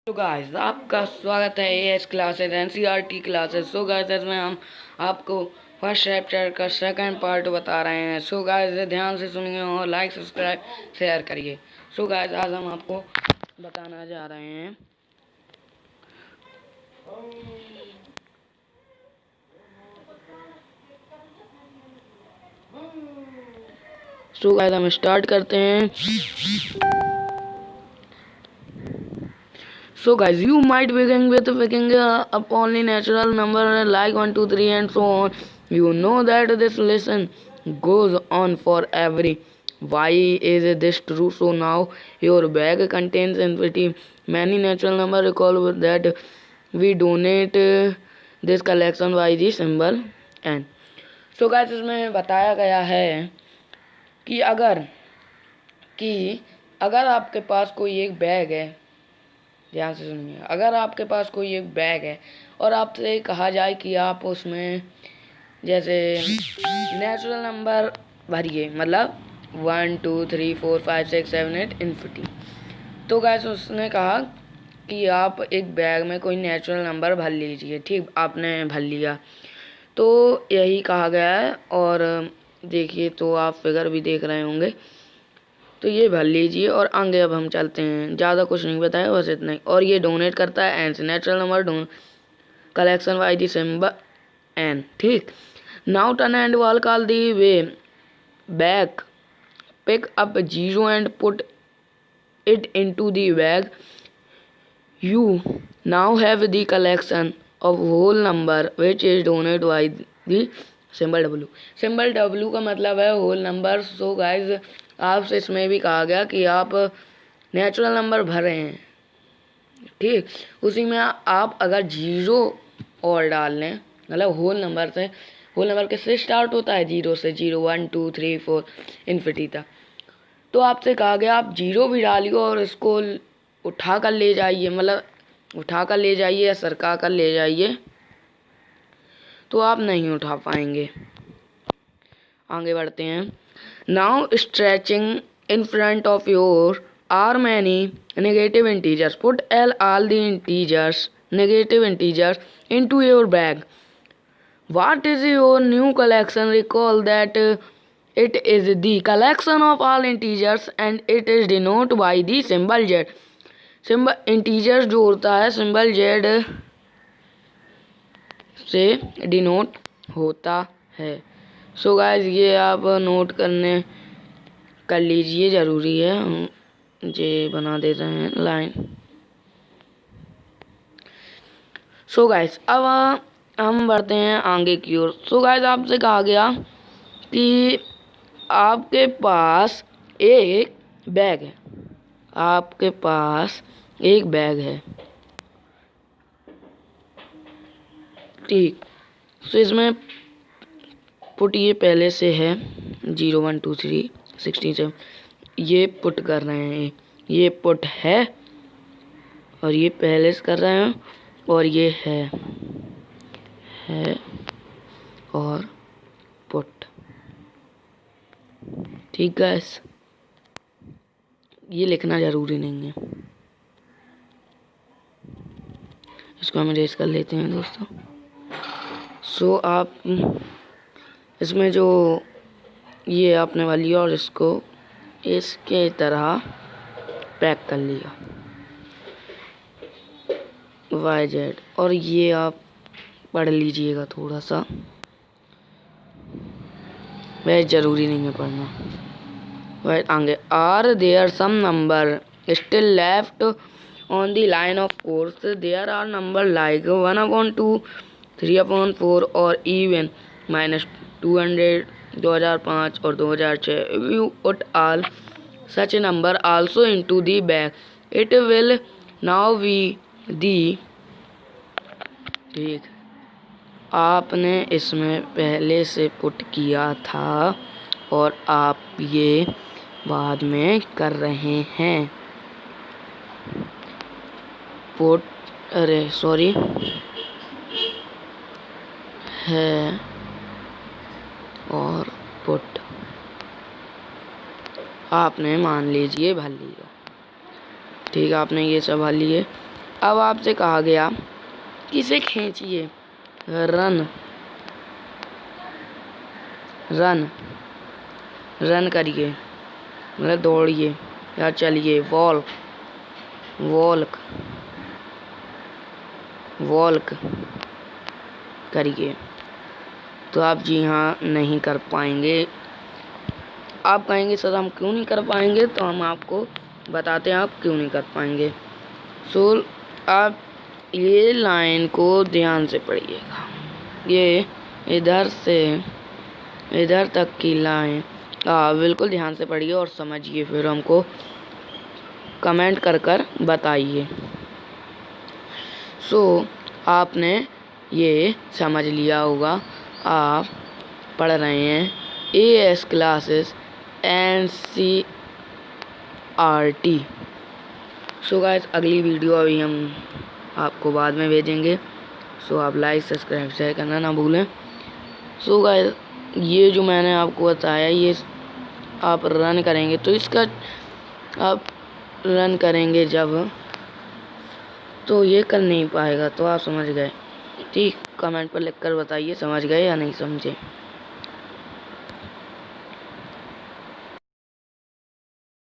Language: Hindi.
तो गाइस आपका स्वागत है as classes NCERT classes. So guys इसमें हम आपको फर्स्ट चैप्टर का सेकंड पार्ट बता रहे हैं। सो गाइस ध्यान से सुनिए और लाइक सब्सक्राइब शेयर करिए। सो गाइस आज हम आपको बताना जा रहे हैं सो गाइस हम स्टार्ट करते हैं। So guys, you might begin with picking up only natural number like 1, 2, 3 and so on. You know that this lesson goes on for every. Why is this true? So now your bag contains infinity many natural number. Recall that we donate this collection by the symbol n. So guys इसमें बताया गया है कि अगर आपके पास कोई एक बैग है, ध्यान से सुनिए, अगर आपके पास कोई एक बैग है और आपसे कहा जाए कि आप उसमें जैसे नेचुरल नंबर भरिए, मतलब 1, 2, 3, 4, 5, 6, 7, 8 इन्फिनिटी। तो गैस उसने कहा कि आप एक बैग में कोई नेचुरल नंबर भर लीजिए। ठीक, आपने भर लिया तो यही कहा गया है। और देखिए तो आप फिगर भी देख रहे होंगे, तो ये भर लीजिए और आगे अब हम चलते हैं। ज़्यादा कुछ नहीं बताया, बस इतना ही। और ये डोनेट करता है एन से, natural number done collection by the symbol N. ठीक, now turn and walk all the way back, pick up zero and put it into the bag. You now have the collection of whole number which is denote by the symbol W. Symbol W का मतलब है होल नंबर। सो गाइज आपसे इसमें भी कहा गया कि आप नेचुरल नंबर भर रहे हैं, ठीक, उसी में आप अगर जीरो और डाल लें, मतलब होल नंबर से, होल नंबर किससे स्टार्ट होता है? जीरो से। 0, 1, 2, 3, 4 इन्फिनिटी तक। तो आपसे कहा गया आप जीरो भी डालिए और इसको उठा कर ले जाइए, मतलब उठा कर ले जाइए या सरका कर ले जाइए, तो आप नहीं उठा पाएंगे। आगे बढ़ते हैं। Now stretching in front of your are many negative integers. Put all the integers, negative integers, into your bag. What is your new collection? Recall that it is the collection of all integers and it is denoted by the symbol z. Symbol integers जो होता है सिंबल z से डिनोट होता है। सो गाइस ये आप नोट कर लीजिए, ज़रूरी है। हम ये बना देते हैं लाइन। सो गाइस अब हम बढ़ते हैं आगे की ओर। सो गाइस आपसे कहा गया कि आपके पास एक बैग है, आपके पास एक बैग है, ठीक। सो इसमें पुट ये पहले से है 0, 1, 2, 3, 16, 7, ये पुट कर रहे हैं, ये पुट है और ये पहले से कर रहे हैं और ये है और पुट, ठीक है। ये लिखना ज़रूरी नहीं है, इसको हम इरेज कर लेते हैं दोस्तों। सो आप इसमें जो ये आपने वाली और इसको इसके तरह पैक कर लिया YZ, और ये आप पढ़ लीजिएगा थोड़ा सा, वह ज़रूरी नहीं है पढ़ना। वह आगे are there some number still left on the line of course. There are number like 1/2, 3/4 और इवन -200, 2005 और 2006। If you put all such number also into the bag, it will now be the, ठीक, आपने इसमें पहले से पुट किया था और आप ये बाद में कर रहे हैं पुट, अरे सॉरी, है और पुट आपने मान लीजिए भर लिया, ठीक, आपने ये सब भर लिए। अब आपसे कहा गया कि इसे खींचिए, रन रन रन करिए, मतलब दौड़िए या चलिए, वॉल्क वॉल्क वॉल्क करिए। तो आप जी हाँ नहीं कर पाएंगे। आप कहेंगे सर हम क्यों नहीं कर पाएंगे, तो हम आपको बताते हैं आप क्यों नहीं कर पाएंगे। सो आप ये लाइन को ध्यान से पढ़िएगा। ये इधर से इधर तक की लाइन बिल्कुल ध्यान से पढ़िए और समझिए, फिर हमको कमेंट कर बताइए। सो आपने ये समझ लिया होगा। आप पढ़ रहे हैं AS classes NCERT। So guys अगली वीडियो अभी हम आपको बाद में भेजेंगे। सो आप लाइक सब्सक्राइब शेयर करना ना भूलें। सो गाइस ये जो मैंने आपको बताया, ये आप रन करेंगे, तो इसका आप रन करेंगे जब, तो ये कर नहीं पाएगा। तो आप समझ गए, ठीक? कमेंट पर लिख कर बताइए समझ गए या नहीं समझे।